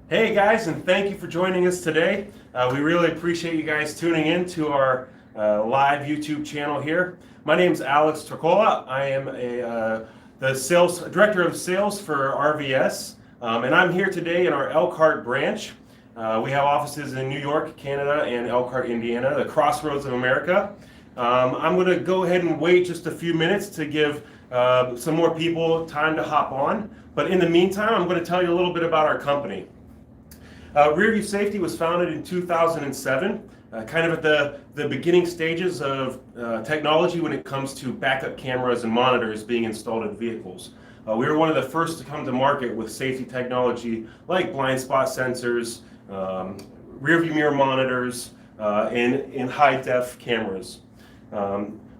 Hey guys, and thank you for joining us today. We really appreciate you guys tuning in to our live YouTube channel here. My name is Alex Torcola. I am the sales director of sales for RVS, and I'm here today in our Elkhart branch. We have offices in New York, Canada, and Elkhart, Indiana, the crossroads of America. I'm going to go ahead and wait just a few minutes to give some more people time to hop on. But in the meantime, I'm going to tell you a little bit about our company. Rearview Safety was founded in 2007, kind of at the beginning stages of technology when it comes to backup cameras and monitors being installed in vehicles. We were one of the first to come to market with safety technology like blind spot sensors, rearview mirror monitors, and high-def cameras.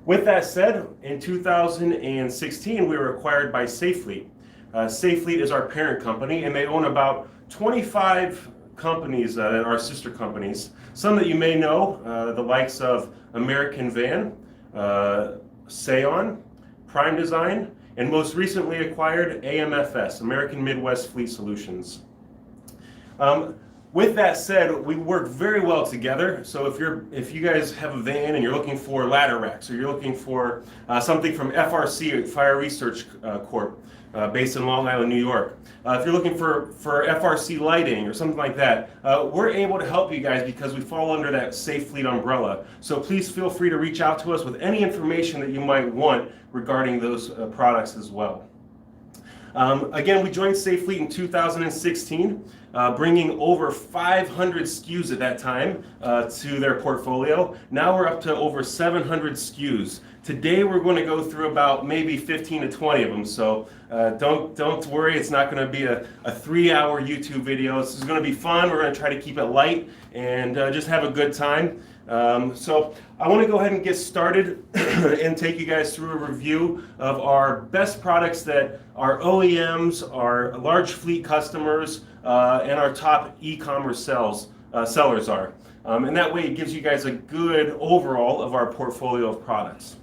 With that said, in 2016, we were acquired by SafeFleet. SafeFleet is our parent company, and they own about 25 companies that are sister companies. Some that you may know, the likes of American Van, Seon, Prime Design, and most recently acquired AMFS, American Midwest Fleet Solutions. With that said, we work very well together. So if you guys have a van and you're looking for ladder racks, or you're looking for something from FRC, Fire Research Corp, based in Long Island, New York. If you're looking for FRC lighting or something like that, we're able to help you guys because we fall under that SafeFleet umbrella. So please feel free to reach out to us with any information that you might want regarding those products as well. Again, we joined SafeFleet in 2016, bringing over 500 SKUs at that time to their portfolio. Now we're up to over 700 SKUs. Today we're going to go through about maybe 15 to 20 of them, so don't worry, it's not going to be a 3-hour YouTube video. This is going to be fun. We're going to try to keep it light and just have a good time. So I want to go ahead and get started and take you guys through a review of our best products that our OEMs, our large fleet customers, and our top e-commerce sellers are. And that way it gives you guys a good overall of our portfolio of products.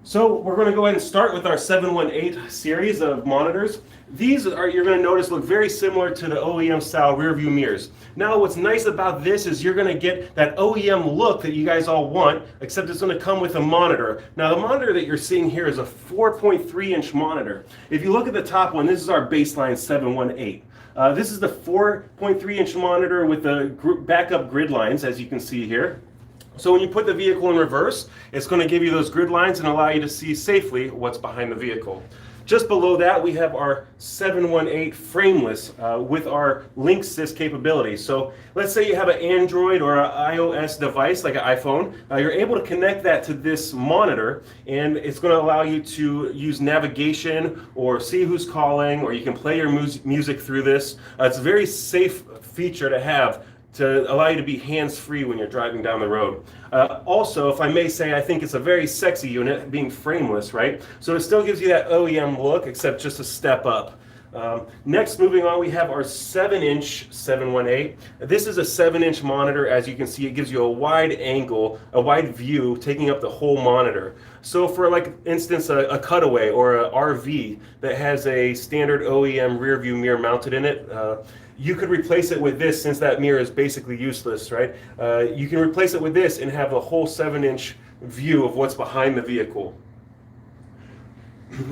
So we're going to go ahead and start with our 718 series of monitors. These you're going to notice, look very similar to the OEM style rear view mirrors. Now what's nice about this is you're going to get that OEM look that you guys all want, except it's going to come with a monitor. Now the monitor that you're seeing here is a 4.3-inch monitor. If you look at the top one, this is our baseline 718. This is the 4.3-inch monitor with the backup grid lines, as you can see here. So when you put the vehicle in reverse, it's going to give you those grid lines and allow you to see safely what's behind the vehicle. Just below that, we have our 718 frameless with our link sys capability. So let's say you have an Android or an iOS device like an iPhone. You're able to connect that to this monitor, and it's going to allow you to use navigation or see who's calling, or you can play your music through this. It's a very safe feature to have to allow you to be hands-free when you're driving down the road. Also, if I may say, I think it's a very sexy unit, being frameless, right? So it still gives you that OEM look, except just a step up. Next, moving on, we have our 7-inch 718. This is a 7-inch monitor. As you can see, it gives you a wide angle, a wide view, taking up the whole monitor. So for, like, instance, a cutaway or an RV that has a standard OEM rear view mirror mounted in it, you could replace it with this, since that mirror is basically useless, right? You can replace it with this and have a whole 7-inch view of what's behind the vehicle.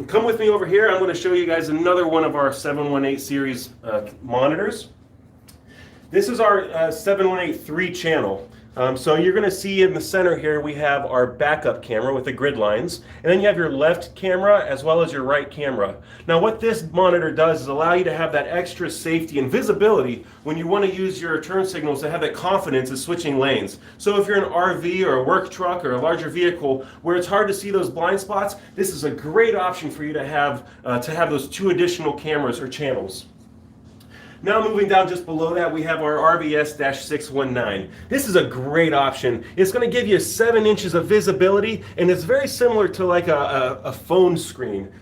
Come with me over here. I'm going to show you guys another one of our 718 series monitors. This is our 718 3-channel. So you're going to see in the center here we have our backup camera with the grid lines, and then you have your left camera as well as your right camera. Now what this monitor does is allow you to have that extra safety and visibility when you want to use your turn signals, to have that confidence of switching lanes. So if you're an RV or a work truck or a larger vehicle where it's hard to see those blind spots, this is a great option for you to have those 2 additional cameras or channels. Now moving down just below that, we have our RVS-619. This is a great option. It's going to give you 7 inches of visibility, and it's very similar to like a phone screen.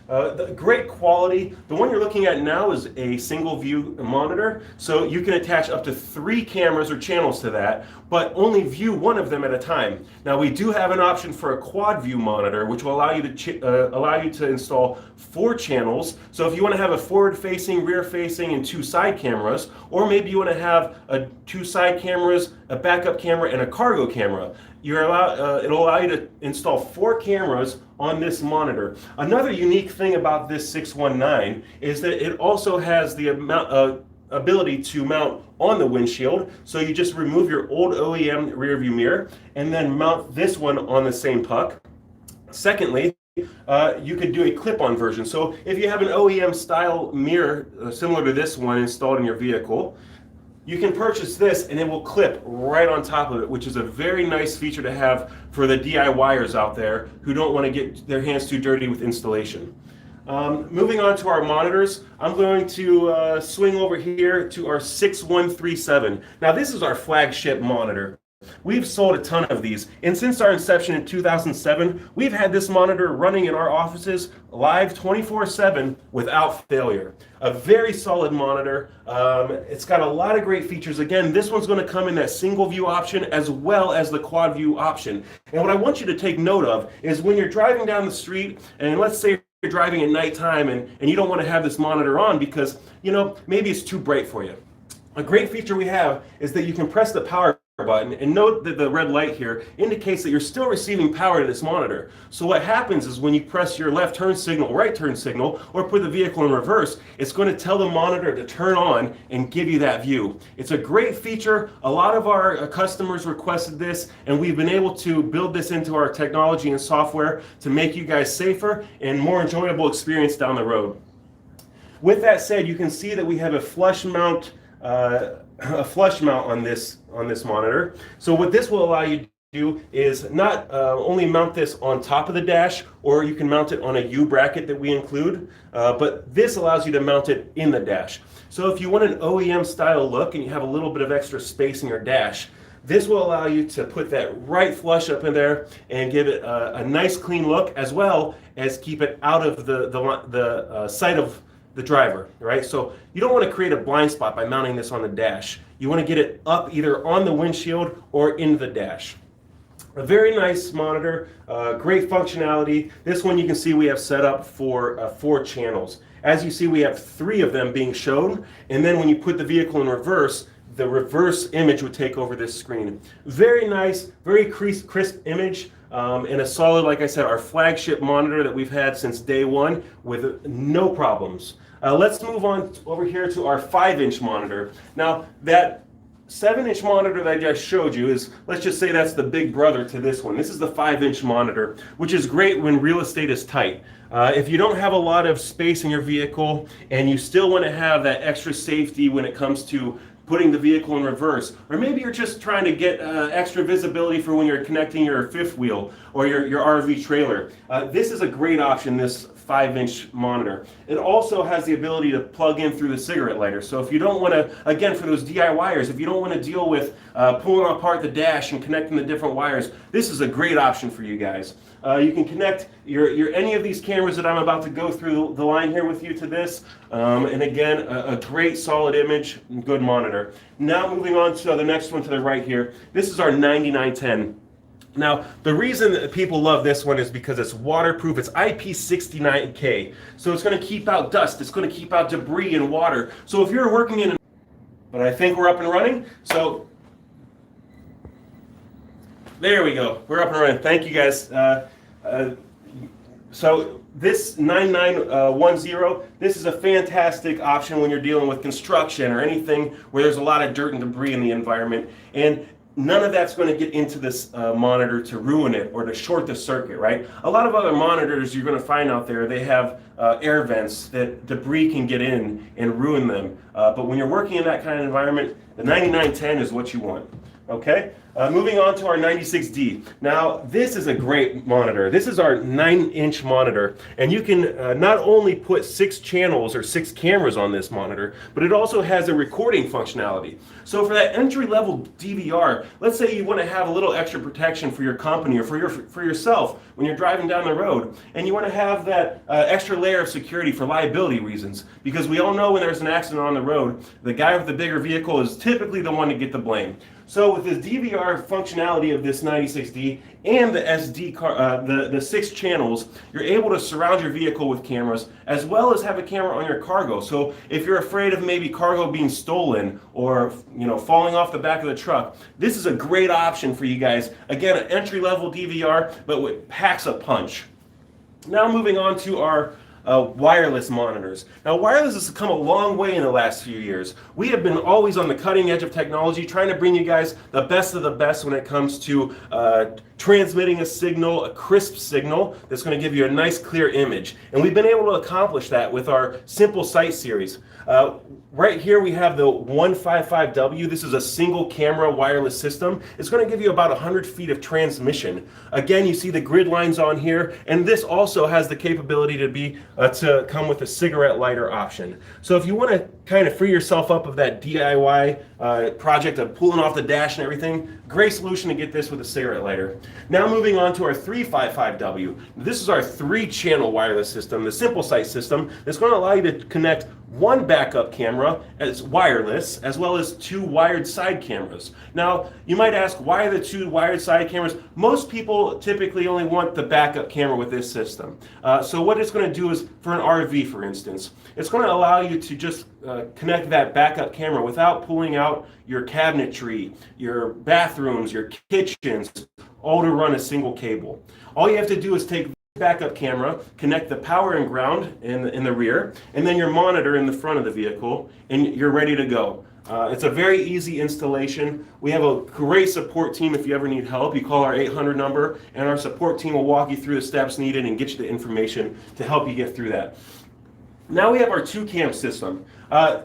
Great quality. The one you're looking at now is a single view monitor, so you can attach up to 3 cameras or channels to that, but only view one of them at a time. Now we do have an option for a quad view monitor, which will allow you to install 4 channels. So if you want to have a forward facing, rear facing, and 2 side cameras, or maybe you want to have two side cameras, a backup camera, and a cargo camera. It'll allow you to install 4 cameras on this monitor. Another unique thing about this 619 is that it also has the ability to mount on the windshield. So you just remove your old OEM rear view mirror and then mount this one on the same puck. Secondly, you could do a clip-on version. So if you have an OEM style mirror similar to this one installed in your vehicle, you can purchase this and it will clip right on top of it, which is a very nice feature to have for the DIYers out there who don't want to get their hands too dirty with installation. Moving on to our monitors, I'm going to swing over here to our 6137. Now this is our flagship monitor. We've sold a ton of these, and since our inception in 2007, we've had this monitor running in our offices live 24/7 without failure. A very solid monitor. It's got a lot of great features. Again, this one's going to come in that single view option as well as the quad view option. And what I want you to take note of is when you're driving down the street, and let's say you're driving at nighttime and you don't want to have this monitor on because, maybe it's too bright for you. A great feature we have is that you can press the power button, and note that the red light here indicates that you're still receiving power to this monitor. So what happens is when you press your left turn signal, right turn signal, or put the vehicle in reverse, it's going to tell the monitor to turn on and give you that view. It's a great feature. A lot of our customers requested this, and we've been able to build this into our technology and software to make you guys safer and more enjoyable experience down the road. With that said, you can see that we have a flush mount on this monitor. So what this will allow you to do is not only mount this on top of the dash, or you can mount it on a U bracket that we include, but this allows you to mount it in the dash. So if you want an OEM style look and you have a little bit of extra space in your dash, this will allow you to put that right flush up in there and give it a nice clean look, as well as keep it out of the sight of the driver, right? So you don't want to create a blind spot by mounting this on the dash. You want to get it up either on the windshield or in the dash. A very nice monitor, great functionality. This one you can see we have set up for 4 channels. As you see, we have 3 of them being shown, and then when you put the vehicle in reverse, the reverse image would take over this screen. Very nice, very crisp image. And a solid, like I said, our flagship monitor that we've had since day one with no problems. Let's move on over here to our 5-inch monitor. Now, that 7-inch monitor that I just showed you is, let's just say that's the big brother to this one. This is the 5-inch monitor, which is great when real estate is tight. If you don't have a lot of space in your vehicle and you still want to have that extra safety when it comes to putting the vehicle in reverse, or maybe you're just trying to get extra visibility for when you're connecting your fifth wheel or your RV trailer. This is a great option, this 5-inch monitor. It also has the ability to plug in through the cigarette lighter. So if you don't want to, again, for those DIYers, if you don't want to deal with pulling apart the dash and connecting the different wires, this is a great option for you guys. You can connect any of these cameras that I'm about to go through the line here with you to this. And again, a great solid image, good monitor. Now moving on to the next one to the right here. This is our 9910. Now, the reason that people love this one is because it's waterproof. It's IP69K. So it's going to keep out dust. It's going to keep out debris and water. So if you're working in but I think we're up and running. So there we go. We're up and running. Thank you guys. So this 9910, this is a fantastic option when you're dealing with construction or anything where there's a lot of dirt and debris in the environment. And none of that's going to get into this monitor to ruin it or to short the circuit, right? A lot of other monitors you're going to find out there, they have air vents that debris can get in and ruin them. But when you're working in that kind of environment, the 9910 is what you want, okay? Moving on to our 96D. Now, this is a great monitor. This is our 9-inch monitor, and you can not only put 6 channels or 6 cameras on this monitor, but it also has a recording functionality. So for that entry-level DVR, let's say you want to have a little extra protection for your company or for yourself when you're driving down the road, and you want to have that extra layer of security for liability reasons, because we all know when there's an accident on the road, the guy with the bigger vehicle is typically the one to get the blame. So with the DVR functionality of this 96D and the SD card, the 6 channels, you're able to surround your vehicle with cameras as well as have a camera on your cargo. So if you're afraid of maybe cargo being stolen or falling off the back of the truck, this is a great option for you guys. Again, an entry-level DVR, but with packs a punch. Now moving on to our wireless monitors. Now wireless has come a long way in the last few years. We have been always on the cutting edge of technology, trying to bring you guys the best of the best when it comes to transmitting a signal, a crisp signal that's going to give you a nice clear image. And we've been able to accomplish that with our Simple Sight series. Right here we have the 155W. This is a single camera wireless system. It's going to give you about 100 feet of transmission. Again, you see the grid lines on here, and this also has the capability to come with a cigarette lighter option. So if you want to kind of free yourself up of that DIY project of pulling off the dash and everything, great solution to get this with a cigarette lighter. Now moving on to our 355W. This is our 3-channel wireless system, the Simple Sight system, that's going to allow you to connect one backup camera as wireless, as well as 2 wired side cameras. Now, you might ask, why the 2 wired side cameras? Most people typically only want the backup camera with this system. So what it's going to do is, for an RV for instance, it's going to allow you to just connect that backup camera without pulling out your cabinetry, your bathrooms, your kitchens, all to run a single cable. All you have to do is take backup camera, connect the power and ground in the rear, and then your monitor in the front of the vehicle, and you're ready to go. It's a very easy installation. We have a great support team if you ever need help. You call our 800 number, and our support team will walk you through the steps needed and get you the information to help you get through that. Now we have our 2-cam system.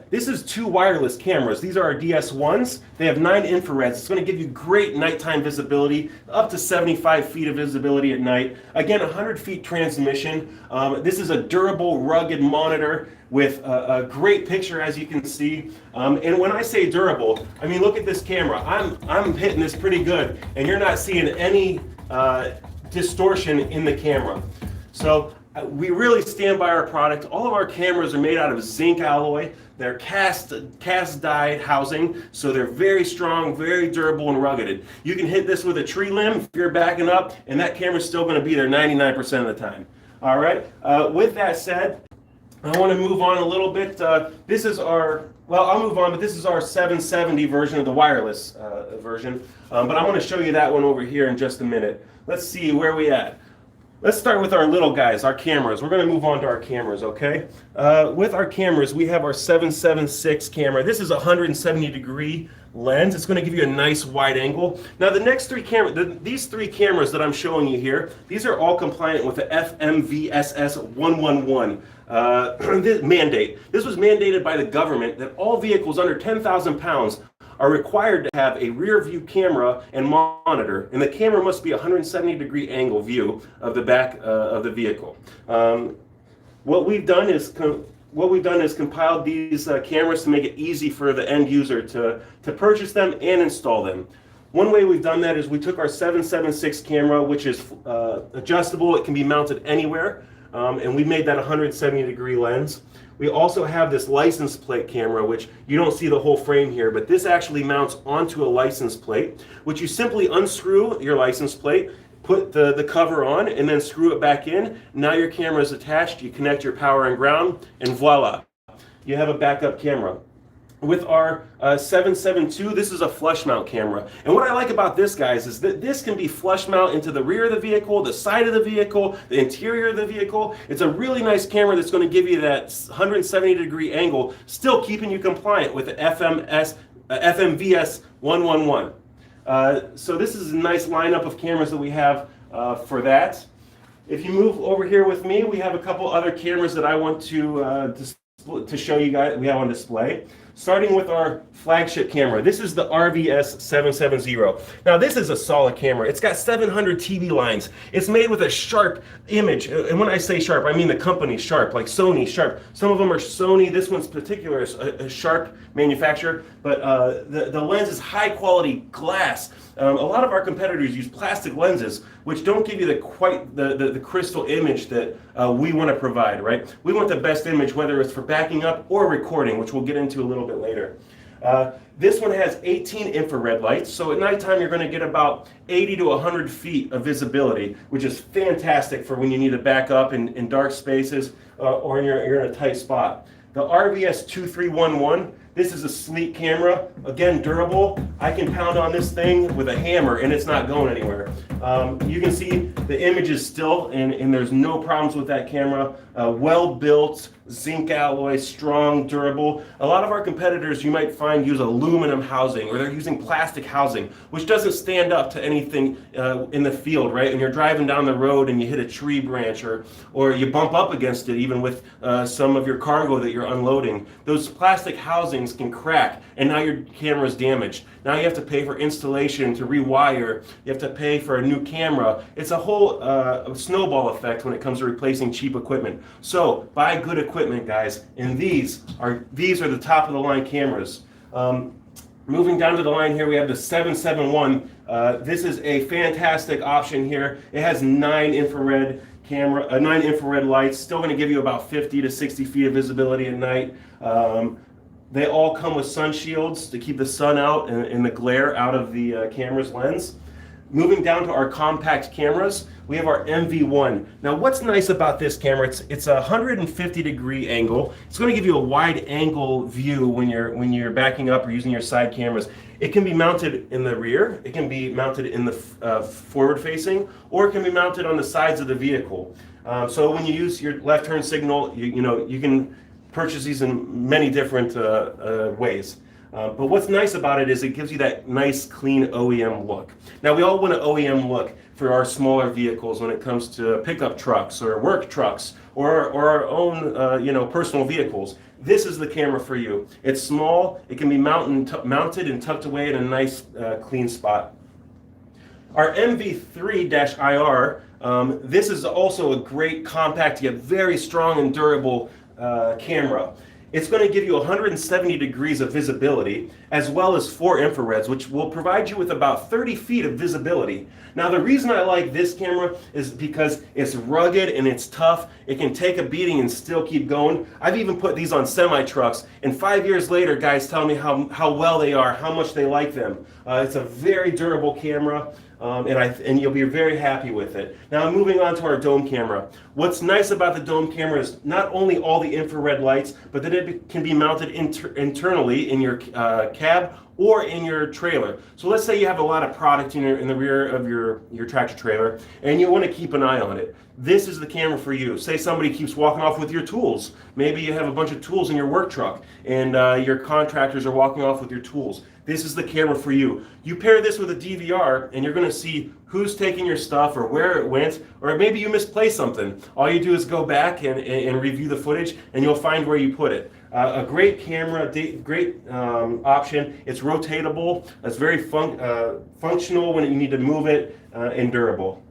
This is 2 wireless cameras. These are our DS1s. They have 9 infrareds. It's going to give you great nighttime visibility, up to 75 feet of visibility at night. Again, 100 feet transmission. This is a durable, rugged monitor with a great picture, as you can see. And when I say durable, I mean, look at this camera. I'm hitting this pretty good, and you're not seeing any distortion in the camera. So we really stand by our product. All of our cameras are made out of zinc alloy. They're cast dyed housing, so they're very strong, very durable, and rugged. You can hit this with a tree limb if you're backing up, and that camera's still going to be there 99% of the time. All right. With that said, I want to move on a little bit. I'll move on, but this is our 770 version of the wireless version. But I want to show you that one over here in just a minute. Let's see where we at. Let's start with our little guys, our cameras. We're going to move on to our cameras, okay? With our cameras, we have our 776 camera. This is a 170-degree lens. It's going to give you a nice wide angle. Now, the next 3 cameras, these 3 cameras that I'm showing you here, these are all compliant with the FMVSS 111 mandate. This was mandated by the government that all vehicles under 10,000 pounds are required to have a rear view camera and monitor, and the camera must be a 170-degree angle view of the back of the vehicle. What we've done is compiled these cameras to make it easy for the end user to purchase them and install them. One way we've done that is we took our 776 camera, which is adjustable. It can be mounted anywhere, and we made that a 170-degree lens. We also have this license plate camera, which you don't see the whole frame here, but this actually mounts onto a license plate, which you simply unscrew your license plate, put the cover on, and then screw it back in. Now your camera is attached, you connect your power and ground, and voila, you have a backup camera. With our 772, this is a flush mount camera. And what I like about this, guys, is that this can be flush mount into the rear of the vehicle, the side of the vehicle, the interior of the vehicle. It's a really nice camera that's going to give you that 170-degree angle, still keeping you compliant with the FMVS 111. So this is a nice lineup of cameras that we have for that. If you move over here with me, we have a couple other cameras that I want to show you guys we have on display. Starting with our flagship camera. This is the RVS 770. Now this is a solid camera. It's got 700 TV lines. It's made with a Sharp image. And when I say Sharp, I mean the company Sharp, like Sony Sharp. Some of them are Sony. This one's particular is a Sharp manufacturer. But the lens is high quality glass. A lot of our competitors use plastic lenses, which don't give you the crystal image that we want to provide, right? We want the best image, whether it's for backing up or recording, which we'll get into a little bit later. This one has 18 infrared lights, so at nighttime you're going to get about 80 to 100 feet of visibility, which is fantastic for when you need to back up in dark spaces or you're in a tight spot. The RVS 2311, this is a sleek camera, again durable. I can pound on this thing with a hammer and it's not going anywhere. You can see the image is still, and there's no problems with that camera. Well built, zinc alloy, strong, durable. A lot of our competitors you might find use aluminum housing, or they're using plastic housing, which doesn't stand up to anything in the field, right? And you're driving down the road and you hit a tree branch, or you bump up against it, even with some of your cargo that you're unloading. Those plastic housings can crack, and now your camera's damaged. Now you have to pay for installation to rewire. You have to pay for a new camera. It's a whole snowball effect when it comes to replacing cheap equipment. So buy good equipment, guys, and these are the top of the line cameras. Moving down to the line here, we have the 771. This is a fantastic option here. It has 9 infrared lights, still going to give you about 50 to 60 feet of visibility at night. They all come with sun shields to keep the sun out and the glare out of the camera's lens. Moving down to our compact cameras, we have our MV1. Now what's nice about this camera, it's a 150-degree angle. It's going to give you a wide angle view when you're backing up or using your side cameras. It can be mounted in the rear, it can be mounted in the forward facing, or it can be mounted on the sides of the vehicle. So when you use your left turn signal, you can purchase these in many different ways. But what's nice about it is it gives you that nice, clean OEM look. Now, we all want an OEM look for our smaller vehicles when it comes to pickup trucks or work trucks or our own, personal vehicles. This is the camera for you. It's small. It can be mounted and tucked away in a nice, clean spot. Our MV3-IR, this is also a great compact yet very strong and durable camera. It's going to give you 170 degrees of visibility, as well as 4 infrareds, which will provide you with about 30 feet of visibility. Now, the reason I like this camera is because it's rugged and it's tough. It can take a beating and still keep going. I've even put these on semi-trucks, and 5 years later, guys tell me how well they are, how much they like them. It's a very durable camera. And you'll be very happy with it. Now, moving on to our dome camera. What's nice about the dome camera is not only all the infrared lights, but that it can be mounted internally in your cab or in your trailer. So let's say you have a lot of product in the rear of your tractor trailer and you want to keep an eye on it. This is the camera for you. Say somebody keeps walking off with your tools. Maybe you have a bunch of tools in your work truck and your contractors are walking off with your tools. This is the camera for you. You pair this with a DVR and you're going to see who's taking your stuff or where it went, or maybe you misplaced something. All you do is go back and review the footage and you'll find where you put it. A great camera, great option. It's rotatable. It's very functional when you need to move it, and durable.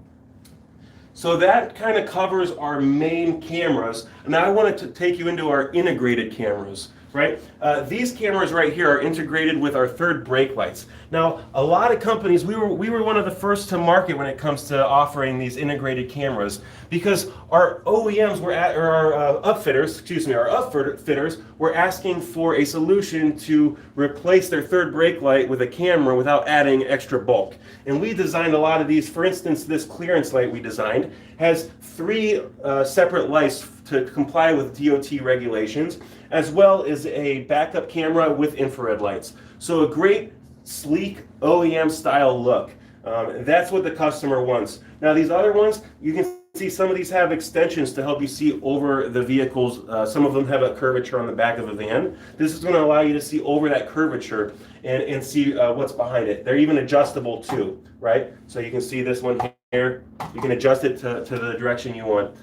So that kind of covers our main cameras. Now I wanted to take you into our integrated cameras. Right? These cameras right here are integrated with our third brake lights. Now, a lot of companies, we were one of the first to market when it comes to offering these integrated cameras, because our OEMs our upfitters were asking for a solution to replace their third brake light with a camera without adding extra bulk. And we designed a lot of these. For instance, this clearance light we designed has 3 separate lights to comply with DOT regulations, as well as a backup camera with infrared lights. So a great, sleek, OEM style look. That's what the customer wants. Now these other ones, you can see some of these have extensions to help you see over the vehicles. Some of them have a curvature on the back of a van. This is going to allow you to see over that curvature and see what's behind it. They're even adjustable too, right? So you can see this one here. You can adjust it to the direction you want.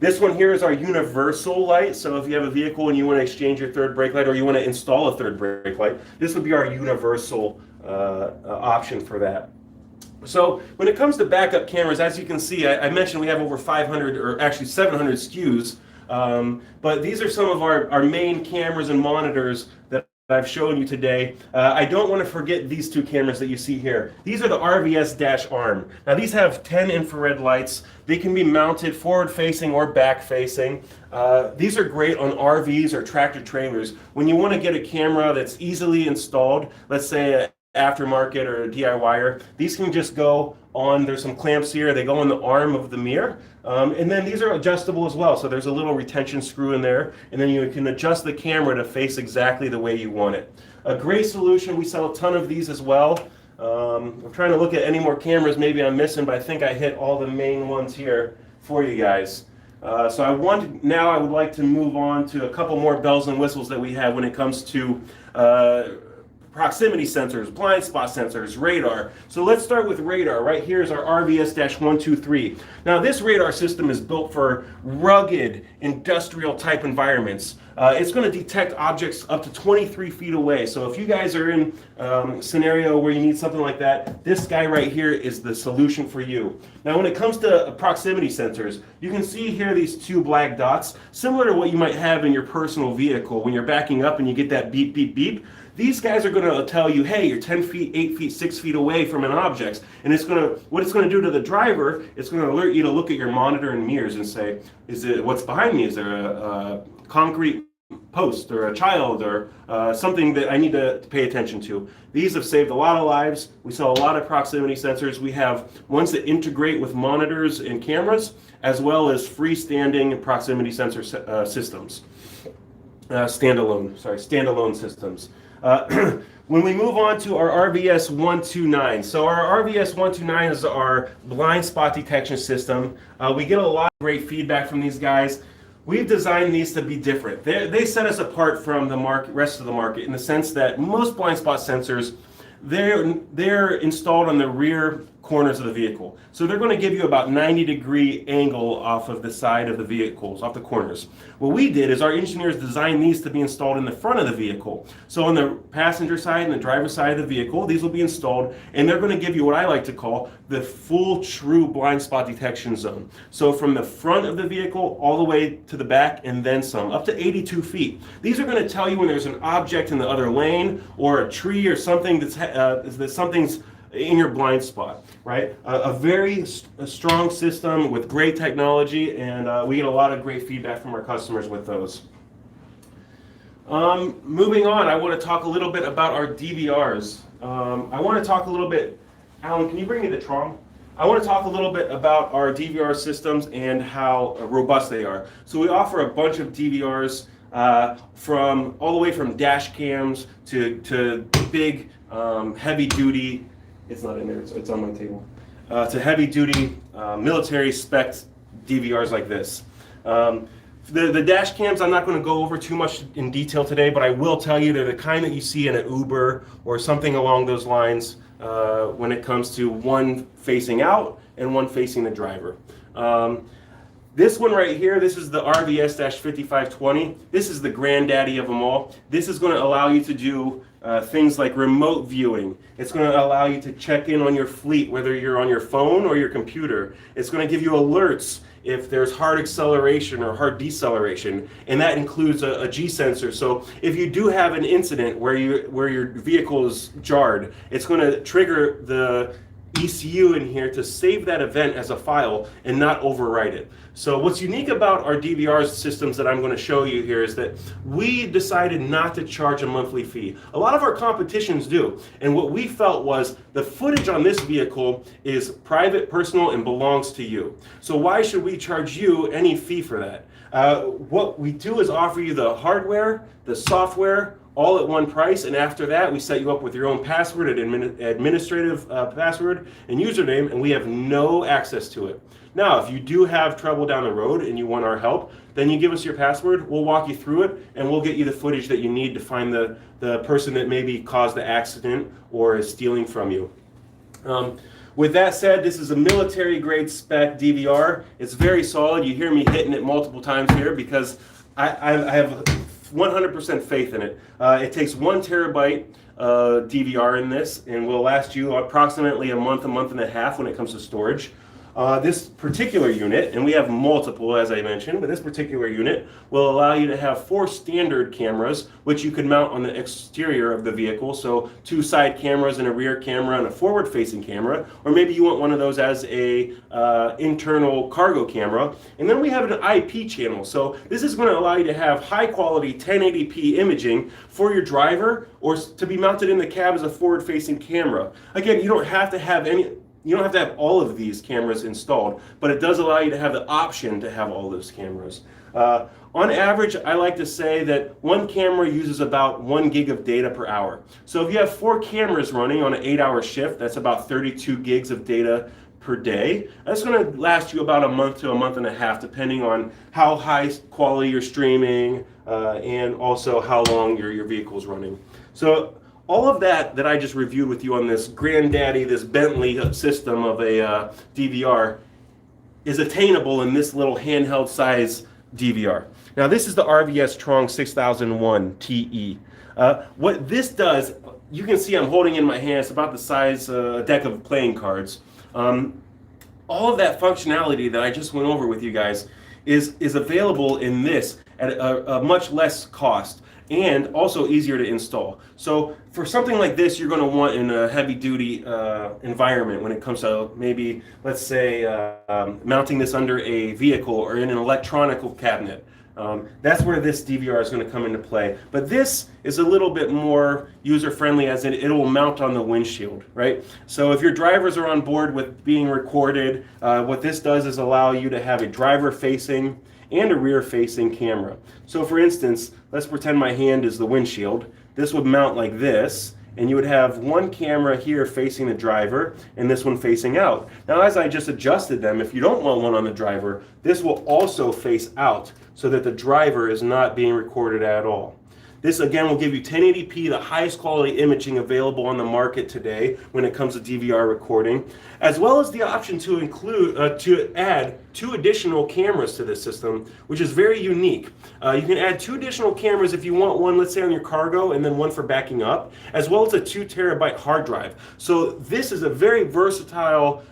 This one here is our universal light. So if you have a vehicle and you want to exchange your third brake light, or you want to install a third brake light, this would be our universal option for that. So when it comes to backup cameras, as you can see, I mentioned we have over 500, or actually 700 SKUs. But these are some of our main cameras and monitors that I've shown you today. I don't want to forget these two cameras that you see here. These are the RVS-ARM. Now these have 10 infrared lights. They can be mounted forward facing or back facing. These are great on RVs or tractor trailers. When you want to get a camera that's easily installed, let's say an aftermarket or a DIYer, these can just go on, there's some clamps here, they go on the arm of the mirror. And then these are adjustable as well, so there's a little retention screw in there, and then you can adjust the camera to face exactly the way you want it. A great solution, we sell a ton of these as well. I'm trying to look at any more cameras maybe I'm missing, but I think I hit all the main ones here for you guys. So I would like to move on to a couple more bells and whistles that we have when it comes to proximity sensors, blind spot sensors, radar. So let's start with radar. Right here is our RVS-123. Now this radar system is built for rugged industrial type environments. It's going to detect objects up to 23 feet away. So if you guys are in a scenario where you need something like that, this guy right here is the solution for you. Now when it comes to proximity sensors, you can see here these two black dots, similar to what you might have in your personal vehicle when you're backing up and you get that beep, beep, beep. These guys are going to tell you, hey, you're 10 feet, 8 feet, 6 feet away from an object. And what it's going to do to the driver, it's going to alert you to look at your monitor and mirrors and say, what's behind me? Is there a concrete post or a child or something that I need to pay attention to? These have saved a lot of lives. We sell a lot of proximity sensors. We have ones that integrate with monitors and cameras, as well as freestanding proximity sensor systems. Standalone systems. When we move on to our RVS-129, so our RVS-129 is our blind spot detection system. We get a lot of great feedback from these guys. We've designed these to be different. They set us apart from the rest of the market in the sense that most blind spot sensors, they're installed on the rear corners of the vehicle. So they're going to give you about 90-degree angle off of the side of the vehicles, off the corners. What we did is our engineers designed these to be installed in the front of the vehicle. So on the passenger side and the driver's side of the vehicle, these will be installed, and they're going to give you what I like to call the full true blind spot detection zone. So from the front of the vehicle all the way to the back and then some, up to 82 feet. These are going to tell you when there's an object in the other lane or a tree or something that something's in your blind spot, right? A very strong system with great technology, and we get a lot of great feedback from our customers with those. Moving on, I want to talk a little bit about our DVRs. I want to talk a little bit, Alan, can you bring me the Tron? I want to talk a little bit about our DVR systems and how robust they are. So we offer a bunch of DVRs from all the way from dash cams to big heavy duty. It's not in there, it's on my table. To heavy-duty military spec DVRs like this. The dash cams, I'm not going to go over too much in detail today, but I will tell you they're the kind that you see in an Uber or something along those lines when it comes to one facing out and one facing the driver. This one right here, this is the RVS-5520. This is the granddaddy of them all. This is going to allow you to do things like remote viewing. It's going to allow you to check in on your fleet, whether you're on your phone or your computer. It's going to give you alerts if there's hard acceleration or hard deceleration, and that includes a G sensor. So if you do have an incident where your vehicle is jarred, it's going to trigger the ECU in here to save that event as a file and not overwrite it. So what's unique about our DVR systems that I'm going to show you here is that we decided not to charge a monthly fee. A lot of our competitions do, and what we felt was the footage on this vehicle is private, personal, and belongs to you. So why should we charge you any fee for that? What we do is offer you the hardware, the software, all at one price, and after that we set you up with your own password, administrative password and username, and we have no access to it. Now, if you do have trouble down the road and you want our help, then you give us your password, we'll walk you through it, and we'll get you the footage that you need to find the person that maybe caused the accident or is stealing from you. With that said, this is a military grade spec DVR. It's very solid. You hear me hitting it multiple times here because I have 100% faith in it. It takes 1 terabyte DVR in this and will last you approximately a month and a half when it comes to storage. This particular unit, and we have multiple as I mentioned, but this particular unit will allow you to have 4 standard cameras, which you can mount on the exterior of the vehicle. So 2 side cameras and a rear camera and a forward-facing camera, or maybe you want one of those as a internal cargo camera. And then we have an IP channel. So this is going to allow you to have high-quality 1080p imaging for your driver, or to be mounted in the cab as a forward-facing camera. Again, you don't have to have all of these cameras installed, but it does allow you to have the option to have all those cameras. On average, I like to say that one camera uses about 1 gig of data per hour. So if you have 4 cameras running on an 8-hour shift, that's about 32 gigs of data per day. That's going to last you about a month to a month and a half, depending on how high quality you're streaming and also how long your vehicle's running. So all of that I just reviewed with you on this granddaddy, this Bentley system of a DVR is attainable in this little handheld size DVR. Now this is the RVS Trong 6001 TE. What this does, you can see I'm holding in my hand, it's about the size a deck of playing cards. All of that functionality that I just went over with you guys is available in this at a much less cost, and also easier to install. So for something like this, you're going to want in a heavy-duty environment when it comes to maybe, let's say, mounting this under a vehicle or in an electronic cabinet. That's where this DVR is going to come into play. But this is a little bit more user-friendly, as it will mount on the windshield, right? So if your drivers are on board with being recorded, what this does is allow you to have a driver-facing and a rear-facing camera. So for instance, let's pretend my hand is the windshield. This would mount like this, and you would have one camera here facing the driver and this one facing out. Now as I just adjusted them, if you don't want one on the driver, this will also face out so that the driver is not being recorded at all. This again will give you 1080p, the highest quality imaging available on the market today when it comes to DVR recording, as well as the option to add 2 additional cameras to this system, which is very unique. You can add 2 additional cameras if you want one, let's say on your cargo, and then one for backing up, as well as a 2 terabyte hard drive. So this is a very versatile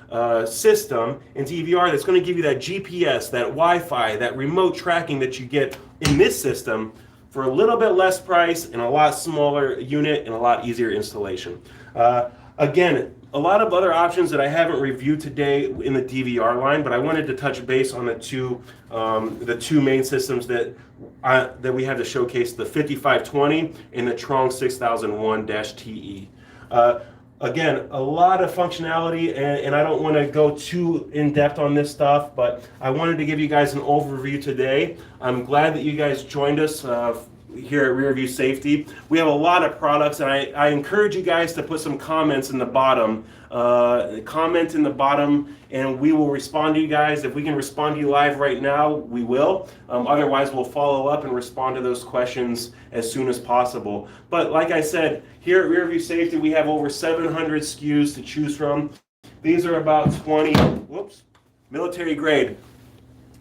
system in DVR that's going to give you that GPS, that Wi-Fi, that remote tracking that you get in this system for a little bit less price and a lot smaller unit and a lot easier installation. Again, a lot of other options that I haven't reviewed today in the DVR line, but I wanted to touch base on the two main systems that we have to showcase: the 5520 and the Trong 6001-TE. Again, a lot of functionality, and I don't want to go too in-depth on this stuff, but I wanted to give you guys an overview today. I'm glad that you guys joined us here at Rearview Safety. We have a lot of products, and I encourage you guys to put some comments in the bottom. Comment in the bottom, and we will respond to you guys. If we can respond to you live right now, we will. Otherwise, we'll follow up and respond to those questions as soon as possible. But like I said, here at Rearview Safety, we have over 700 SKUs to choose from. These are about 20, military grade.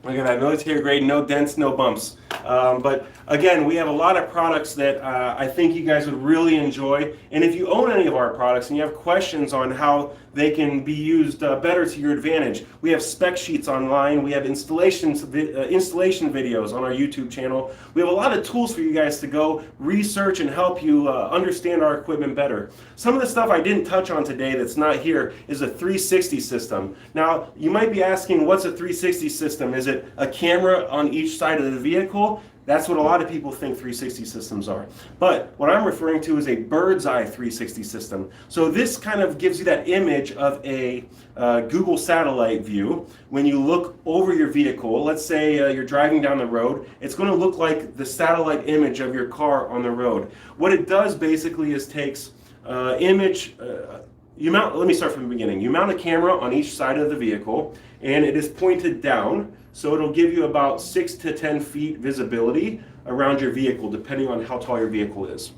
Look at that, military grade, no dents, no bumps. But again, we have a lot of products that I think you guys would really enjoy. And if you own any of our products and you have questions on how they can be used better to your advantage, we have spec sheets online. We have installation videos on our YouTube channel. We have a lot of tools for you guys to go research and help you understand our equipment better. Some of the stuff I didn't touch on today that's not here is a 360 system. Now, you might be asking, what's a 360 system? Is it a camera on each side of the vehicle? That's what a lot of people think 360 systems are. But what I'm referring to is a bird's eye 360 system. So this kind of gives you that image of a Google satellite view. When you look over your vehicle, let's say you're driving down the road, it's going to look like the satellite image of your car on the road. What it does basically is takes let me start from the beginning. You mount a camera on each side of the vehicle, and it is pointed down. So it'll give you about 6 to 10 feet visibility around your vehicle, depending on how tall your vehicle is.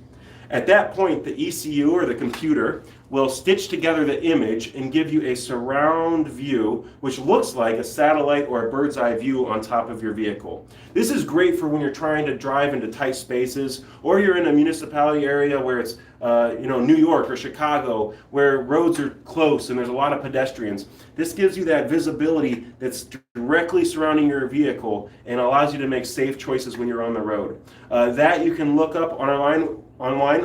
At that point, the ECU or the computer will stitch together the image and give you a surround view, which looks like a satellite or a bird's eye view on top of your vehicle. This is great for when you're trying to drive into tight spaces, or you're in a municipality area where it's New York or Chicago, where roads are close and there's a lot of pedestrians. This gives you that visibility that's directly surrounding your vehicle and allows you to make safe choices when you're on the road. That you can look up online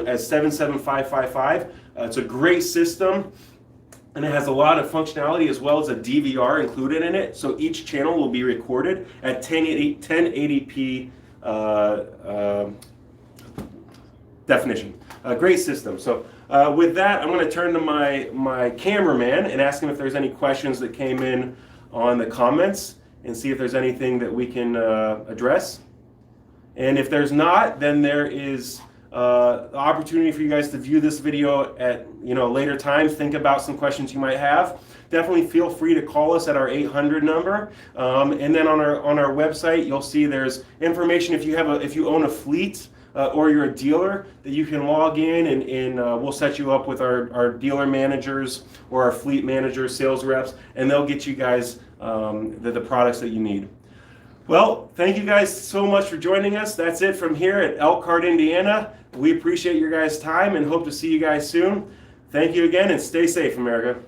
as 77555. It's a great system, and it has a lot of functionality as well as a DVR included in it. So each channel will be recorded at 1080p definition. A great system. So with that, I'm going to turn to my cameraman and ask him if there's any questions that came in on the comments and see if there's anything that we can address. And if there's not, then there is the opportunity for you guys to view this video at later time. Think about some questions you might have. Definitely feel free to call us at our 800 number, and then on our website you'll see there's information if you own a fleet or you're a dealer that you can log in and we'll set you up with our dealer managers or our fleet managers, sales reps, and they'll get you guys the products that you need. Well, thank you guys so much for joining us. That's it from here at Elkhart, Indiana. We appreciate your guys' time and hope to see you guys soon. Thank you again, and stay safe, America.